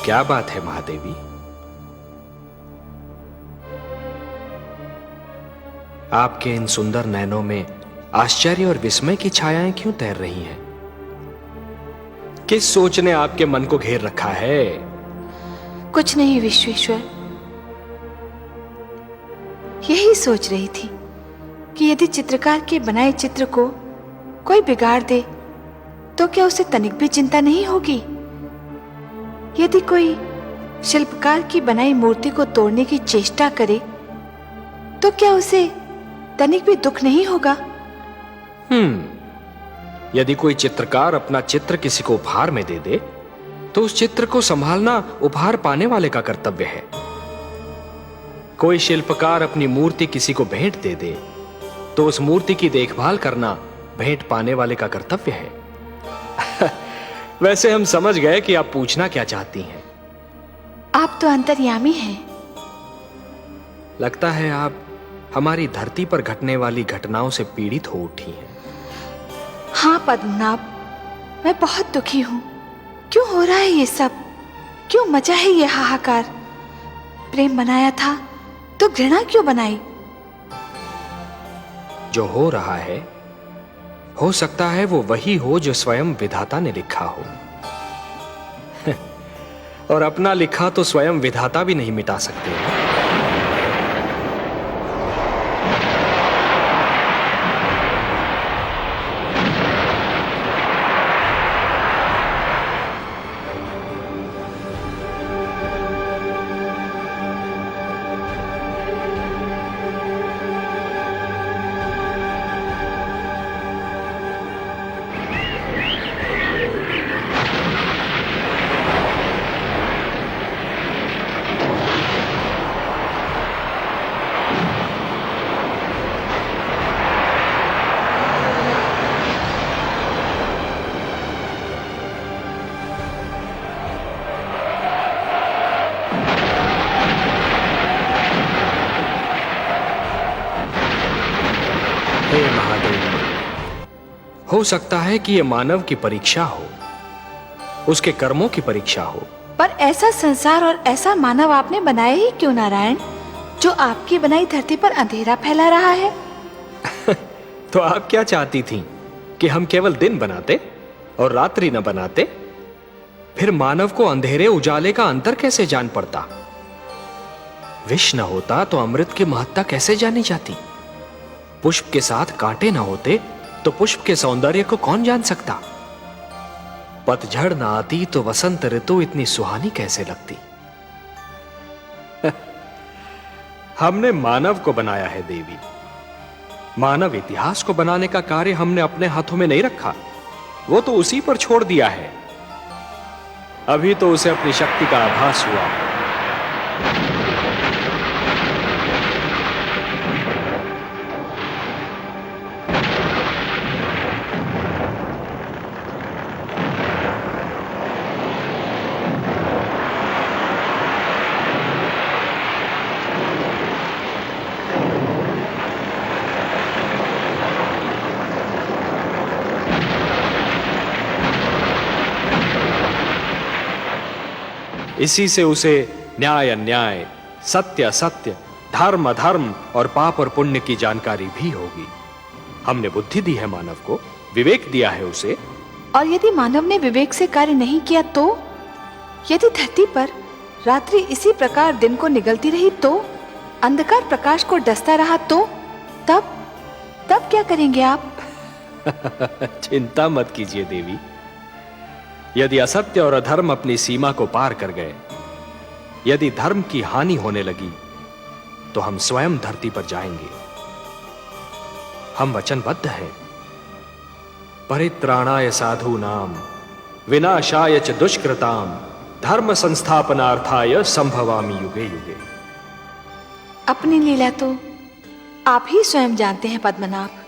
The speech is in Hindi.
क्या बात है महादेवी? आपके इन सुंदर नैनों में आश्चर्य और विस्मय की छायाएं क्यों तैर रही हैं? किस सोच ने आपके मन को घेर रखा है? कुछ नहीं विश्वेश्वर, यही सोच रही थी कि यदि चित्रकार के बनाए चित्र को कोई बिगाड़ दे तो क्या उसे तनिक भी चिंता नहीं होगी? यदि कोई शिल्पकार की बनाई मूर्ति को तोड़ने की चेष्टा करे तो क्या उसे तनिक भी दुख नहीं होगा? यदि कोई चित्रकार अपना चित्र किसी को उपहार में दे दे तो उस चित्र को संभालना उपहार पाने वाले का कर्तव्य है। कोई शिल्पकार अपनी मूर्ति किसी को भेंट दे दे तो उस मूर्ति की देखभाल करना भेंट पाने वाले का कर्तव्य है। वैसे हम समझ गए कि आप पूछना क्या चाहती हैं। आप तो अंतर्यामी हैं। लगता है आप हमारी धरती पर घटने वाली घटनाओं से पीड़ित हो उठी हैं। हाँ पद्मनाभ, मैं बहुत दुखी हूं। क्यों हो रहा है ये सब? क्यों मचा है ये हाहाकार? प्रेम बनाया था तो घृणा क्यों बनाई? जो हो रहा है हो सकता है वो वही हो जो स्वयं विधाता ने लिखा हो। और अपना लिखा तो स्वयं विधाता भी नहीं मिटा सकते। हे महादेव, हो सकता है कि यह मानव की परीक्षा हो, उसके कर्मों की परीक्षा हो। पर ऐसा संसार और ऐसा मानव आपने बनाया ही क्यों नारायण, जो आपकी बनाई धरती पर अंधेरा फैला रहा है? तो आप क्या चाहती थीं कि हम केवल दिन बनाते और रात्रि न बनाते? फिर मानव को अंधेरे उजाले का अंतर कैसे जान पड़ता? विष न होता तो अमृत की महत्ता कैसे जानी जाती? पुष्प के साथ कांटे न होते तो पुष्प के सौंदर्य को कौन जान सकता? पतझड़ न आती तो वसंत ऋतु इतनी सुहानी कैसे लगती? हमने मानव को बनाया है देवी। मानव इतिहास को बनाने का कार्य हमने अपने हाथों में नहीं रखा, वो तो उसी पर छोड़ दिया है। अभी तो उसे अपनी शक्ति का आभास हुआ। इसी से उसे न्याय अन्याय, सत्य असत्य, धर्म अधर्म और पाप और पुण्य की जानकारी भी होगी। हमने बुद्धि दी है मानव को, विवेक दिया है उसे। और यदि मानव ने विवेक से कार्य नहीं किया तो? यदि धरती पर रात्रि इसी प्रकार दिन को निगलती रही तो? अंधकार प्रकाश को डसता रहा तो? तब क्या करेंगे आप? चिंता मत कीजिए देवी। यदि असत्य और अधर्म अपनी सीमा को पार कर गए, यदि धर्म की हानि होने लगी, तो हम स्वयं धरती पर जाएंगे। हम वचनबद्ध हैं। परित्राणाय साधूनाम विनाशाय च दुष्कृताम धर्म संस्थापनार्थाय संभवामि युगे युगे। अपनी लीला तो आप ही स्वयं जानते हैं पद्मनाभ।